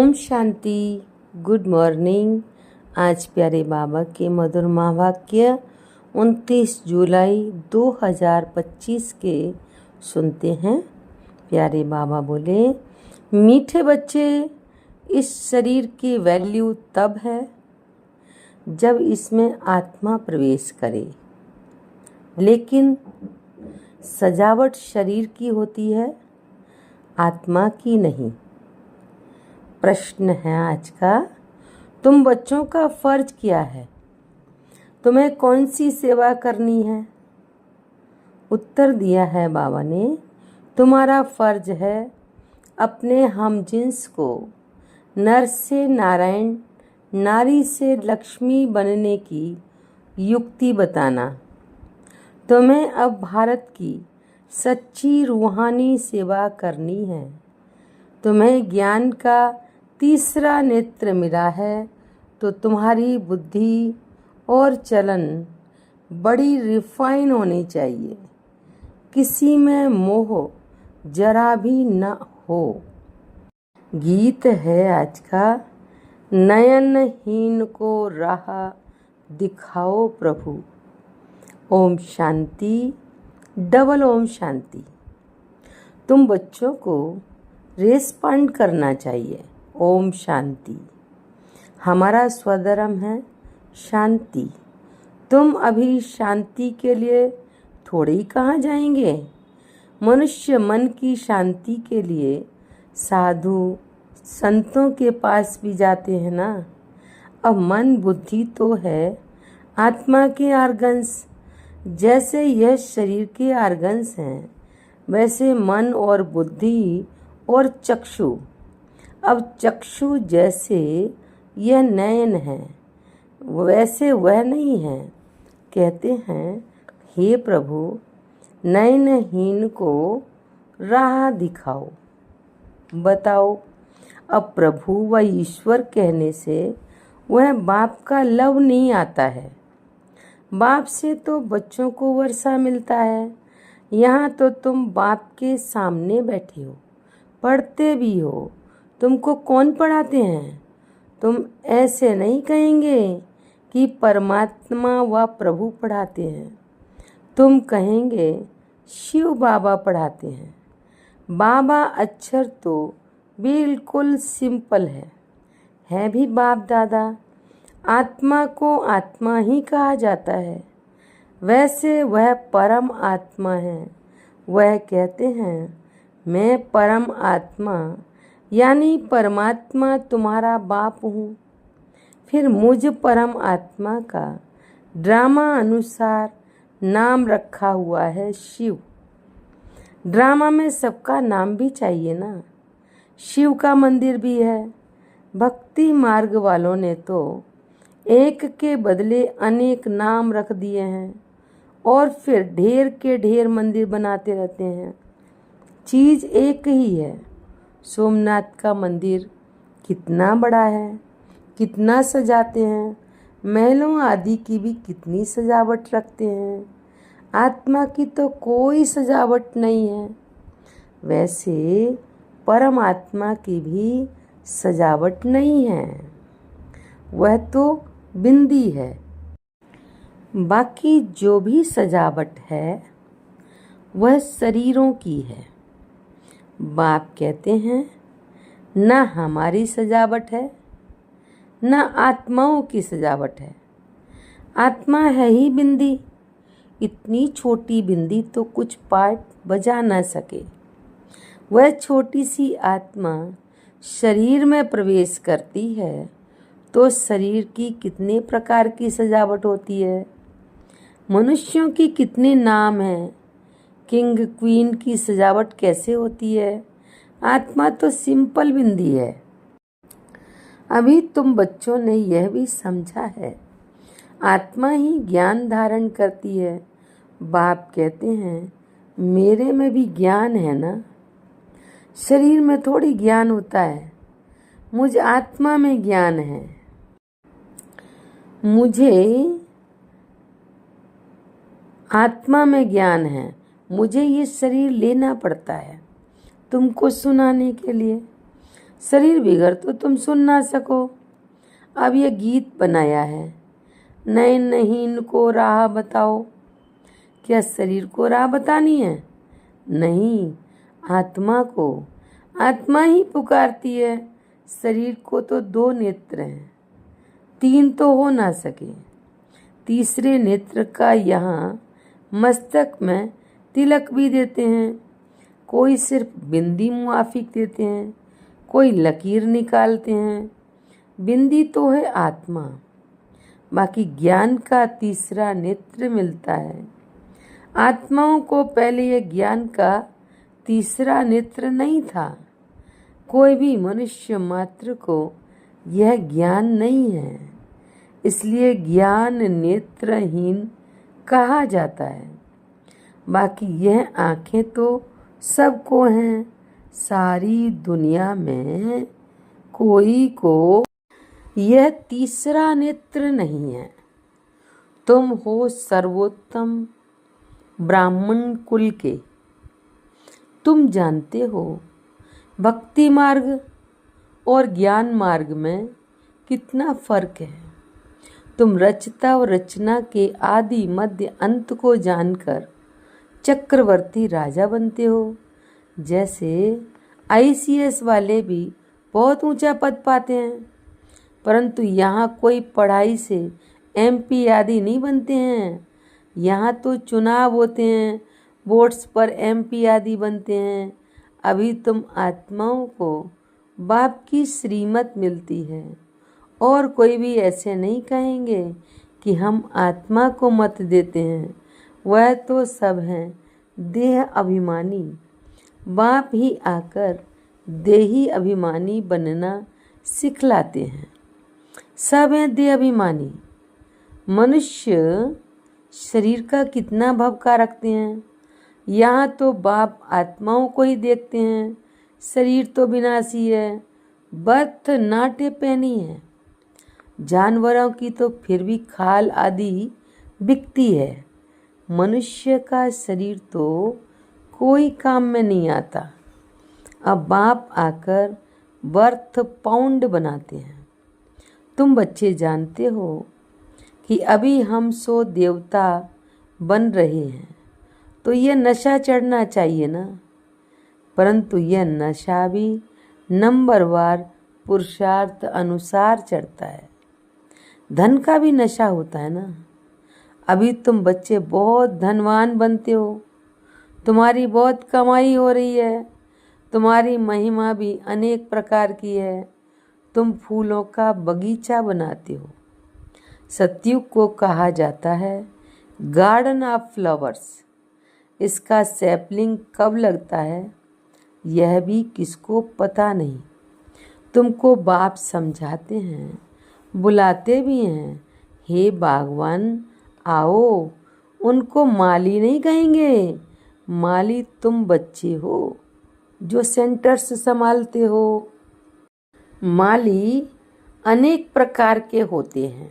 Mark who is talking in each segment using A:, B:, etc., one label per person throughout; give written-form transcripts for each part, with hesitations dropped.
A: Om Shanti. Good morning. आज प्यारे बाबा के मधुर महावाक्य 29 जुलाई 2025 के सुनते हैं। प्यारे बाबा बोले, मीठे बच्चे, इस शरीर की वैल्यू तब है जब इसमें आत्मा प्रवेश करे, लेकिन सजावट शरीर की होती है, आत्मा की नहीं। प्रश्न है आज का, तुम बच्चों का फर्ज क्या है? तुम्हें कौन सी सेवा करनी है? उत्तर दिया है बाबा ने, तुम्हारा फर्ज है अपने हमजिन्स को नर से नारायण, नारी से लक्ष्मी बनने की युक्ति बताना। तुम्हें अब भारत की सच्ची रूहानी सेवा करनी है। तुम्हें ज्ञान का तीसरा नेत्र मिला है, तो तुम्हारी बुद्धि और चलन बड़ी रिफाइन होनी चाहिए। किसी में मोह जरा भी न हो। गीत है आज का, नयनहीन को राह दिखाओ प्रभु। ओम शांति। डबल ओम शांति। तुम बच्चों को रेस्पॉन्ड करना चाहिए। ओम शांति। हमारा स्वधर्म है शांति। तुम अभी शांति के लिए थोड़े ही कहाँ जाएंगे। मनुष्य मन की शांति के लिए साधु संतों के पास भी जाते हैं ना। अब मन बुद्धि तो है आत्मा के आर्गन्स। जैसे यह शरीर के आर्गन्स हैं, वैसे मन और बुद्धि और चक्षु। अब चक्षु जैसे यह नयन है, वैसे वह नहीं है। कहते हैं, हे प्रभु, नयनहीन को राह दिखाओ, बताओ। अब प्रभु व ईश्वर कहने से वह बाप का लव नहीं आता है। बाप से तो बच्चों को वर्षा मिलता है। यहाँ तो तुम बाप के सामने बैठे हो, पढ़ते भी हो। तुमको कौन पढ़ाते हैं? तुम ऐसे नहीं कहेंगे कि परमात्मा व प्रभु पढ़ाते हैं। तुम कहेंगे शिव बाबा पढ़ाते हैं। बाबा अक्षर तो बिल्कुल सिंपल है भी बाप दादा। आत्मा को आत्मा ही कहा जाता है। वैसे वह परम आत्मा है। वह कहते हैं, मैं परम आत्मा यानी परमात्मा तुम्हारा बाप हूँ। फिर मुझ परम आत्मा का ड्रामा अनुसार नाम रखा हुआ है शिव। ड्रामा में सबका नाम भी चाहिए ना। शिव का मंदिर भी है। भक्ति मार्ग वालों ने तो एक के बदले अनेक नाम रख दिए हैं और फिर ढेर के ढेर मंदिर बनाते रहते हैं। चीज़ एक ही है। सोमनाथ का मंदिर कितना बड़ा है, कितना सजाते हैं। महलों आदि की भी कितनी सजावट रखते हैं। आत्मा की तो कोई सजावट नहीं है। वैसे परमात्मा की भी सजावट नहीं है। वह तो बिंदी है। बाकी जो भी सजावट है वह शरीरों की है। बाप कहते हैं, न हमारी सजावट है, न आत्माओं की सजावट है। आत्मा है ही बिंदी। इतनी छोटी बिंदी तो कुछ पार्ट बजा न सके। वह छोटी सी आत्मा शरीर में प्रवेश करती है तो शरीर की कितने प्रकार की सजावट होती है। मनुष्यों की कितने नाम हैं। किंग क्वीन की सजावट कैसे होती है। आत्मा तो सिंपल बिंदी है। अभी तुम बच्चों ने यह भी समझा है, आत्मा ही ज्ञान धारण करती है। बाप कहते हैं, मेरे में भी ज्ञान है ना। शरीर में थोड़ी ज्ञान होता है। मुझ आत्मा में ज्ञान है। मुझे आत्मा में ज्ञान है। मुझे ये शरीर लेना पड़ता है तुमको सुनाने के लिए। शरीर बिगड़ तो तुम सुन ना सको। अब ये गीत बनाया है, नैन नहीं इनको राह बताओ। क्या शरीर को राह बतानी है? नहीं, आत्मा को। आत्मा ही पुकारती है। शरीर को तो 2 नेत्र हैं, 3 तो हो ना सके। तीसरे नेत्र का यहाँ मस्तक में तिलक भी देते हैं। कोई सिर्फ बिंदी मुआफिक देते हैं, कोई लकीर निकालते हैं। बिंदी तो है आत्मा, बाकी ज्ञान का तीसरा नेत्र मिलता है। आत्माओं को पहले यह ज्ञान का तीसरा नेत्र नहीं था। कोई भी मनुष्य मात्र को यह ज्ञान नहीं है, इसलिए ज्ञान नेत्रहीन कहा जाता है। बाकी यह आंखें तो सबको हैं। सारी दुनिया में कोई को यह तीसरा नेत्र नहीं है। तुम हो सर्वोत्तम ब्राह्मण कुल के। तुम जानते हो भक्ति मार्ग और ज्ञान मार्ग में कितना फर्क है। तुम रचता और रचना के आदि मध्य अंत को जानकर चक्रवर्ती राजा बनते हो। जैसे ICS वाले भी बहुत ऊंचा पद पाते हैं, परंतु यहाँ कोई पढ़ाई से MP आदि नहीं बनते हैं। यहाँ तो चुनाव होते हैं, वोट्स पर MP आदि बनते हैं। अभी तुम आत्माओं को बाप की श्रीमत मिलती है, और कोई भी ऐसे नहीं कहेंगे कि हम आत्मा को मत देते हैं। वह तो सब हैं देह अभिमानी। बाप ही आकर देही अभिमानी बनना सिखलाते हैं। सब हैं देह अभिमानी। मनुष्य शरीर का कितना भवका रखते हैं। यहाँ तो बाप आत्माओं को ही देखते हैं। शरीर तो विनाशी है, बर्थ नाट्य पहनी है। जानवरों की तो फिर भी खाल आदि बिकती है। मनुष्य का शरीर तो कोई काम में नहीं आता। अब बाप आकर बर्थ पाउंड बनाते हैं। तुम बच्चे जानते हो कि अभी हम 100 देवता बन रहे हैं, तो यह नशा चढ़ना चाहिए ना। परंतु यह नशा भी नंबरवार पुरुषार्थ अनुसार चढ़ता है। धन का भी नशा होता है ना। अभी तुम बच्चे बहुत धनवान बनते हो, तुम्हारी बहुत कमाई हो रही है, तुम्हारी महिमा भी अनेक प्रकार की है। तुम फूलों का बगीचा बनाते हो। सतयुग को कहा जाता है गार्डन ऑफ फ्लावर्स। इसका सैपलिंग कब लगता है यह भी किसको पता नहीं। तुमको बाप समझाते हैं, बुलाते भी हैं, हे बागवान आओ। उनको माली नहीं कहेंगे, माली तुम बच्चे हो जो सेंटर्स संभालते हो। माली अनेक प्रकार के होते हैं,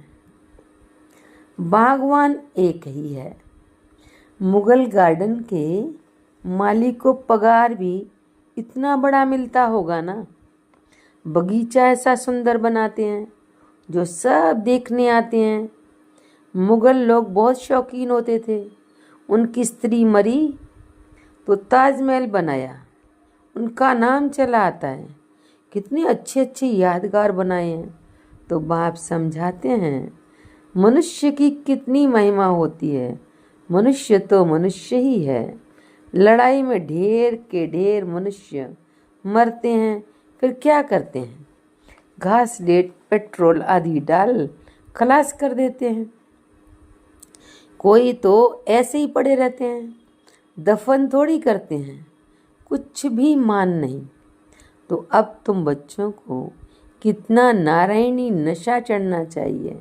A: बागवान एक ही है। मुगल गार्डन के माली को पगार भी इतना बड़ा मिलता होगा ना। बगीचा ऐसा सुंदर बनाते हैं जो सब देखने आते हैं। मुगल लोग बहुत शौकीन होते थे। उनकी स्त्री मरी तो ताजमहल बनाया, उनका नाम चला आता है। कितने अच्छे अच्छे यादगार बनाए हैं। तो बाप समझाते हैं मनुष्य की कितनी महिमा होती है। मनुष्य तो मनुष्य ही है। लड़ाई में ढेर के ढेर मनुष्य मरते हैं, फिर क्या करते हैं? घास लेट पेट्रोल आदि डाल खलास कर देते हैं। कोई तो ऐसे ही पड़े रहते हैं, दफन थोड़ी करते हैं, कुछ भी मान नहीं। तो अब तुम बच्चों को कितना नारायणी नशा चढ़ना चाहिए।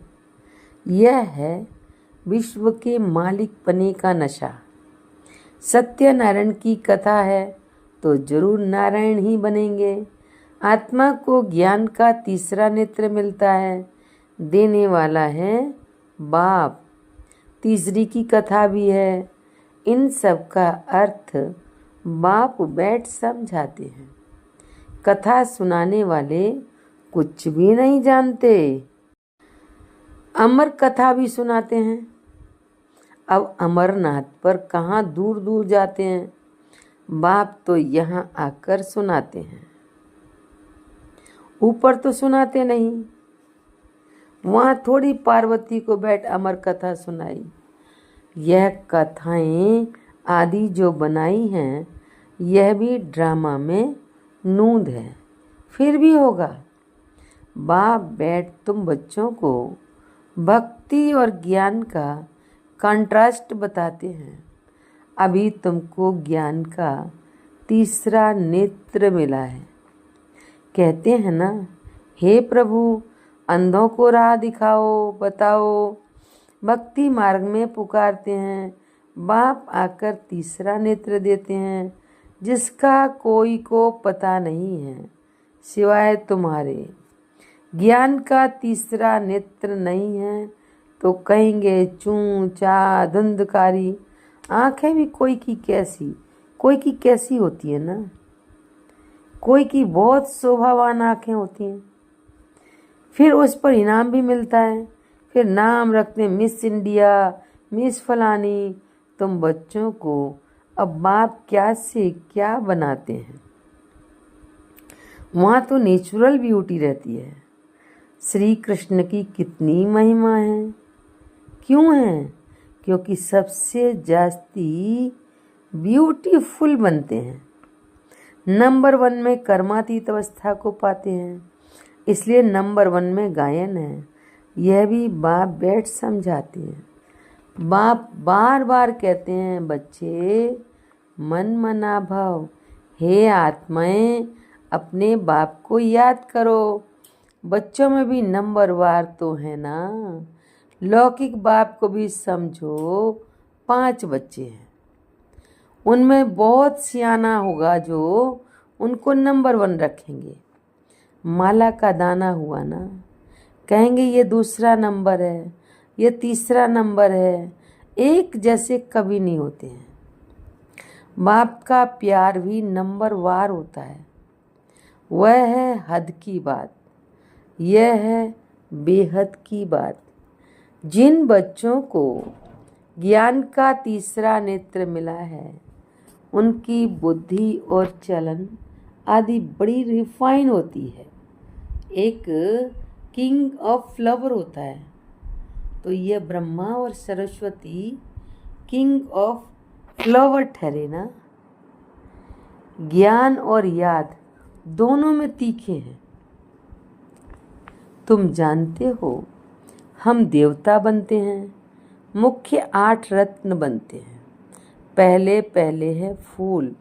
A: यह है विश्व के मालिक बने का नशा। सत्यनारायण की कथा है तो जरूर नारायण ही बनेंगे। आत्मा को ज्ञान का तीसरा नेत्र मिलता है, देने वाला है बाप। तीसरी की कथा भी है। इन सब का अर्थ बाप बैठ समझाते हैं। कथा सुनाने वाले कुछ भी नहीं जानते। अमर कथा भी सुनाते हैं। अब अमरनाथ पर कहाँ दूर दूर जाते हैं, बाप तो यहाँ आकर सुनाते हैं। ऊपर तो सुनाते नहीं। वहाँ थोड़ी पार्वती को बैठ अमर कथा सुनाई। यह कथाएं आदि जो बनाई हैं, यह भी ड्रामा में नूंद है। फिर भी होगा। बाप बैठ तुम बच्चों को भक्ति और ज्ञान का कंट्रास्ट बताते हैं। अभी तुमको ज्ञान का तीसरा नेत्र मिला है। कहते हैं ना, हे प्रभु अंधों को राह दिखाओ, बताओ। भक्ति मार्ग में पुकारते हैं। बाप आकर तीसरा नेत्र देते हैं, जिसका कोई को पता नहीं है सिवाय तुम्हारे। ज्ञान का तीसरा नेत्र नहीं है तो कहेंगे चूं चा धुंधकारी। आंखें भी कोई की कैसी होती है ना। कोई की बहुत शोभावान आंखें होती हैं। फिर उस पर इनाम भी मिलता है। फिर नाम रखते हैं मिस इंडिया, मिस फलानी। तुम बच्चों को अब बाप क्या से क्या बनाते हैं। वहाँ तो नेचुरल ब्यूटी रहती है। श्री कृष्ण की कितनी महिमा है। क्यों है? क्योंकि सबसे जास्ती ब्यूटीफुल बनते हैं। नंबर 1 में कर्मातीत अवस्था को पाते हैं, इसलिए नंबर 1 में गायन है। यह भी बाप बैठ समझाते हैं। बाप बार बार कहते हैं, बच्चे मन मना भाव, हे आत्माएं अपने बाप को याद करो। बच्चों में भी नंबर वार तो है ना। लौकिक बाप को भी समझो। 5 बच्चे हैं, उनमें बहुत सियाना होगा जो उनको नंबर 1 रखेंगे। माला का दाना हुआ ना, कहेंगे ये दूसरा नंबर है, ये तीसरा नंबर है। एक जैसे कभी नहीं होते हैं। बाप का प्यार भी नंबर वार होता है। वह है हद की बात, यह है बेहद की बात। जिन बच्चों को ज्ञान का तीसरा नेत्र मिला है, उनकी बुद्धि और चलन आदि बड़ी रिफाइन होती है। एक किंग ऑफ फ्लावर होता है, तो यह ब्रह्मा और सरस्वती किंग ऑफ फ्लावर ठहरे ना। ज्ञान और याद दोनों में तीखे हैं। तुम जानते हो, हम देवता बनते हैं, मुख्य 8 रत्न बनते हैं। पहले पहले है फूल,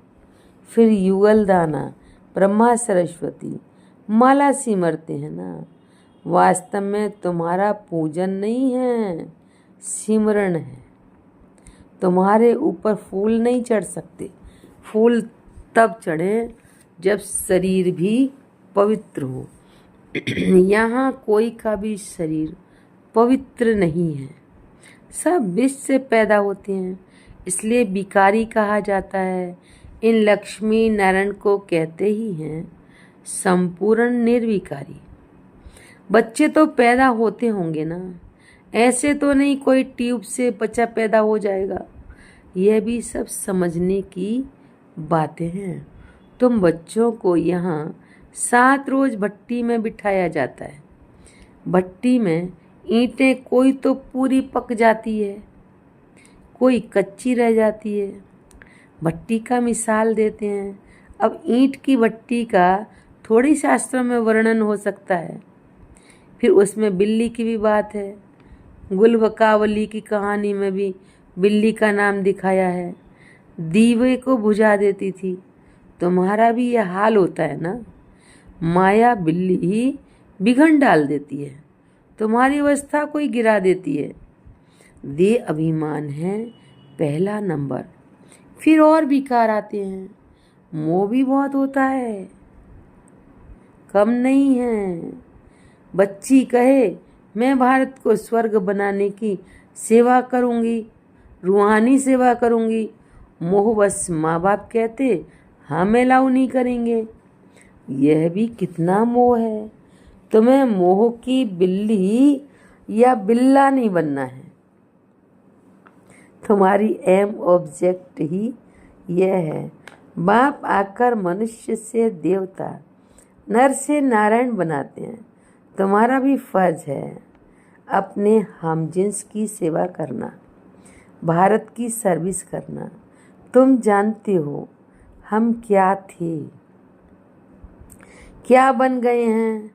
A: फिर युगल दाना, ब्रह्मा सरस्वती, माला सिमरते हैं ना। वास्तव में तुम्हारा पूजन नहीं है, सिमरण है। तुम्हारे ऊपर फूल नहीं चढ़ सकते। फूल तब चढ़े जब शरीर भी पवित्र हो। यहाँ कोई का भी शरीर पवित्र नहीं है। सब विष से पैदा होते हैं, इसलिए बिकारी कहा जाता है। इन लक्ष्मी नारायण को कहते ही हैं संपूर्ण निर्विकारी। बच्चे तो पैदा होते होंगे ना, ऐसे तो नहीं कोई ट्यूब से बच्चा पैदा हो जाएगा। यह भी सब समझने की बातें हैं। तुम बच्चों को यहाँ 7 रोज भट्टी में बिठाया जाता है। भट्टी में ईंटें कोई तो पूरी पक जाती है, कोई कच्ची रह जाती है। भट्टी का मिसाल देते हैं। अब ईंट की भट्टी का थोड़ी शास्त्रों में वर्णन हो सकता है। फिर उसमें बिल्ली की भी बात है। गुलबकावली की कहानी में भी बिल्ली का नाम दिखाया है। दीवे को बुझा देती थी। तुम्हारा भी यह हाल होता है ना। माया बिल्ली ही बिघन डाल देती है, तुम्हारी अवस्था कोई गिरा देती है। दे अभिमान है पहला नंबर, फिर और विकार आते हैं। मोह भी बहुत होता है, कम नहीं है। बच्ची कहे मैं भारत को स्वर्ग बनाने की सेवा करूंगी, रूहानी सेवा करूंगी। मोहवश माँ बाप कहते हम अलाउ नहीं करेंगे। यह भी कितना मोह है। तुम्हें मोह की बिल्ली या बिल्ला नहीं बनना है। तुम्हारी एम ऑब्जेक्ट ही यह है। बाप आकर मनुष्य से देवता, नर से नारायण बनाते हैं। तुम्हारा भी फर्ज है अपने हमजिन्स की सेवा करना, भारत की सर्विस करना। तुम जानते हो हम क्या थे, क्या बन गए हैं।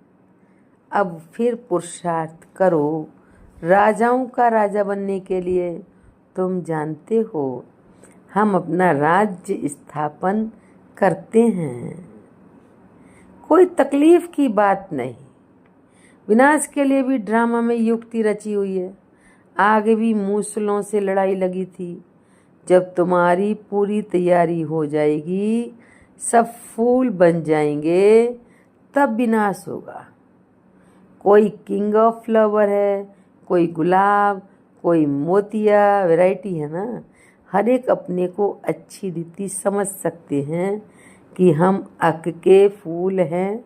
A: अब फिर पुरुषार्थ करो राजाओं का राजा बनने के लिए। तुम जानते हो हम अपना राज्य स्थापन करते हैं। कोई तकलीफ की बात नहीं। विनाश के लिए भी ड्रामा में युक्ति रची हुई है। आगे भी मूसलों से लड़ाई लगी थी। जब तुम्हारी पूरी तैयारी हो जाएगी, सब फूल बन जाएंगे, तब विनाश होगा। कोई किंग ऑफ फ्लावर है, कोई गुलाब, कोई मोतिया, वैरायटी है ना। हर एक अपने को अच्छी रीति समझ सकते हैं कि हम अक के फूल हैं,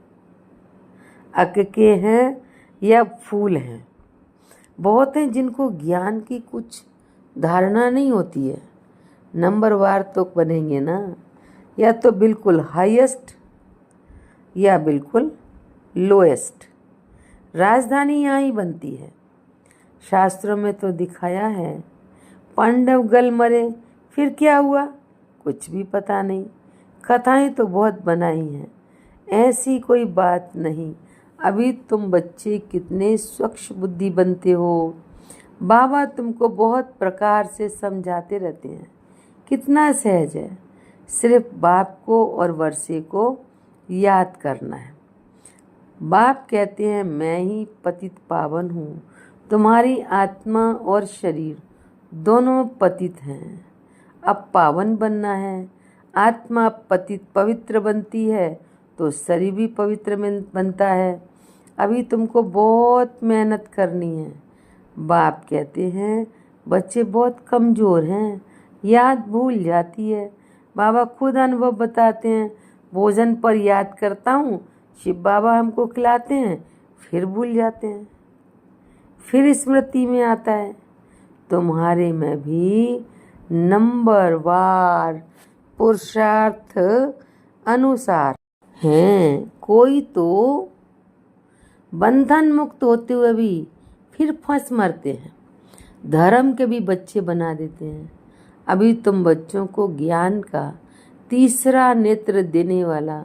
A: अक के हैं या फूल हैं। बहुत हैं जिनको ज्ञान की कुछ धारणा नहीं होती है। नंबरवार तो बनेंगे ना, या तो बिल्कुल हाईएस्ट या बिल्कुल लोएस्ट। राजधानी यहाँ ही बनती है। शास्त्रों में तो दिखाया है, पांडव गल मरे, फिर क्या हुआ कुछ भी पता नहीं। कथाएं तो बहुत बनाई हैं, ऐसी कोई बात नहीं। अभी तुम बच्चे कितने स्वच्छ बुद्धि बनते हो। बाबा तुमको बहुत प्रकार से समझाते रहते हैं। कितना सहज है, सिर्फ बाप को और वर्षे को याद करना है। बाप कहते हैं मैं ही पतित पावन हूँ। तुम्हारी आत्मा और शरीर दोनों पतित हैं। अब पावन बनना है। आत्मा पतित पवित्र बनती है तो शरीर भी पवित्र बनता है। अभी तुमको बहुत मेहनत करनी है। बाप कहते हैं बच्चे बहुत कमज़ोर हैं, याद भूल जाती है। बाबा खुद अनुभव बताते हैं, भोजन पर याद करता हूँ, शिव बाबा हमको खिलाते हैं, फिर भूल जाते हैं, फिर स्मृति में आता है। तुम्हारे में भी नंबरवार पुरुषार्थ अनुसार हैं। कोई तो बंधन मुक्त होते हुए भी फिर फंस मरते हैं। धर्म के भी बच्चे बना देते हैं। अभी तुम बच्चों को ज्ञान का तीसरा नेत्र देने वाला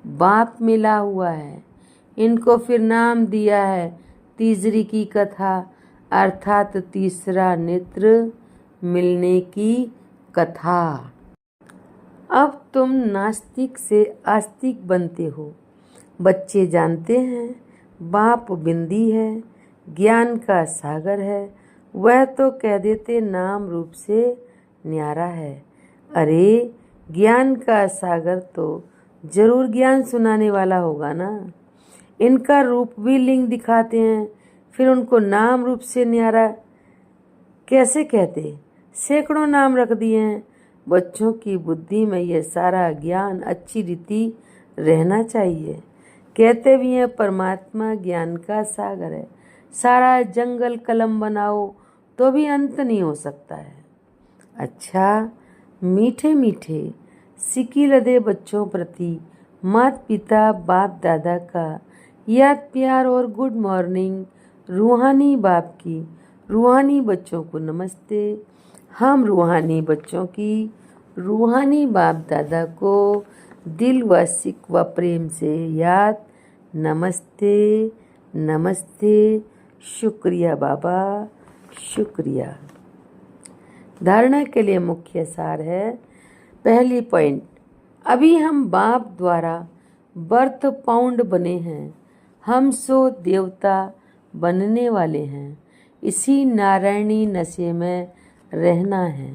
A: बाप मिला हुआ है। इनको फिर नाम दिया है तीसरी की कथा, अर्थात तीसरा नेत्र मिलने की कथा। अब तुम नास्तिक से आस्तिक बनते हो। बच्चे जानते हैं बाप बिंदी है, ज्ञान का सागर है। वह तो कह देते नाम रूप से न्यारा है। अरे ज्ञान का सागर तो जरूर ज्ञान सुनाने वाला होगा ना। इनका रूप भी लिंग दिखाते हैं, फिर उनको नाम रूप से न्यारा कैसे कहते। सैकड़ों नाम रख दिए हैं। बच्चों की बुद्धि में यह सारा ज्ञान अच्छी रीति रहना चाहिए। कहते भी हैं परमात्मा ज्ञान का सागर है। सारा जंगल कलम बनाओ तो भी अंत नहीं हो सकता है। अच्छा, मीठे मीठे सिक्की लदे बच्चों प्रति माता पिता बाप दादा का याद प्यार और गुड मॉर्निंग। रूहानी बाप की रूहानी बच्चों को नमस्ते। हम रूहानी बच्चों की रूहानी बाप दादा को दिल व सिक व प्रेम से याद नमस्ते नमस्ते। शुक्रिया बाबा, शुक्रिया। धारणा के लिए मुख्य सार है। पहली पॉइंट, अभी हम बाप द्वारा बर्थ पाउंड बने हैं। हम सो देवता बनने वाले हैं। इसी नारायणी नशे में रहना है।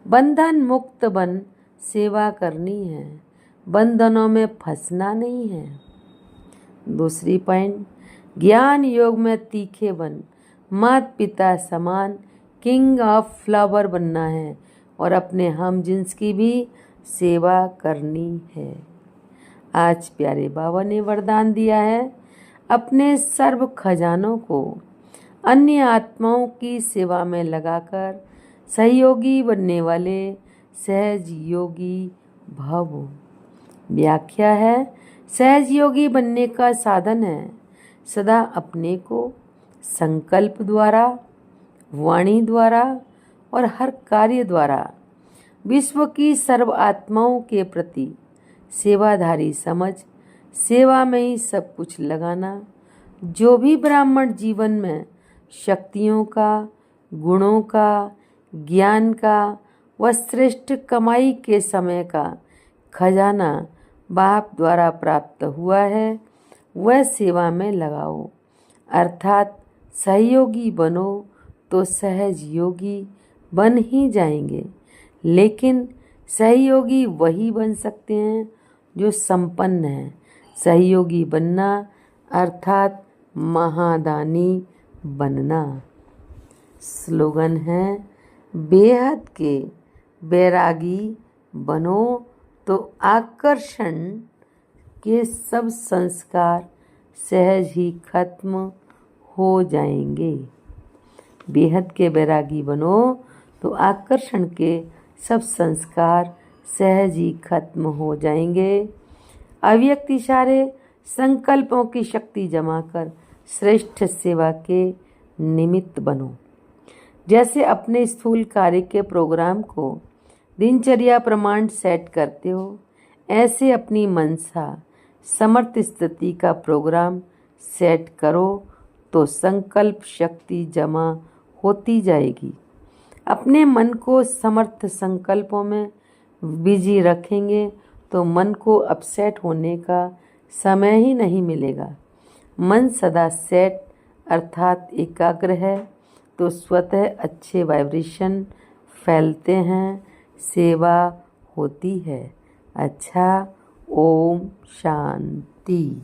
A: बंधन मुक्त बन सेवा करनी है। बंधनों में फंसना नहीं है। दूसरी पॉइंट, ज्ञान योग में तीखे बन माता पिता समान किंग ऑफ फ्लावर बनना है और अपने हम जिन्स की भी सेवा करनी है। आज प्यारे बाबा ने वरदान दिया है, अपने सर्व खजानों को अन्य आत्माओं की सेवा में लगाकर सहयोगी बनने वाले सहज योगी भव। व्याख्या है, सहज योगी बनने का साधन है सदा अपने को संकल्प द्वारा, वाणी द्वारा और हर कार्य द्वारा विश्व की सर्व आत्माओं के प्रति सेवाधारी समझ सेवा में ही सब कुछ लगाना। जो भी ब्राह्मण जीवन में शक्तियों का, गुणों का, ज्ञान का व श्रेष्ठ कमाई के समय का खजाना बाप द्वारा प्राप्त हुआ है, वह सेवा में लगाओ, अर्थात सहयोगी बनो तो सहज योगी बन ही जाएंगे। लेकिन सहयोगी वही बन सकते हैं जो संपन्न हैं। सहयोगी बनना अर्थात महादानी बनना। स्लोगन है, बेहद के बैरागी बनो तो आकर्षण के सब संस्कार सहज ही खत्म हो जाएंगे। बेहद के बैरागी बनो तो आकर्षण के सब संस्कार सहज ही खत्म हो जाएंगे। अव्यक्त इशारे संकल्पों की शक्ति जमाकर श्रेष्ठ सेवा के निमित्त बनो। जैसे अपने स्थूल कार्य के प्रोग्राम को दिनचर्या प्रमाण सेट करते हो, ऐसे अपनी मनसा समर्थ स्थिति का प्रोग्राम सेट करो तो संकल्प शक्ति जमा होती जाएगी। अपने मन को समर्थ संकल्पों में बिजी रखेंगे तो मन को अपसेट होने का समय ही नहीं मिलेगा। मन सदा सेट अर्थात एकाग्र है तो स्वतः अच्छे वाइब्रेशन फैलते हैं, सेवा होती है। अच्छा, ओम शांति।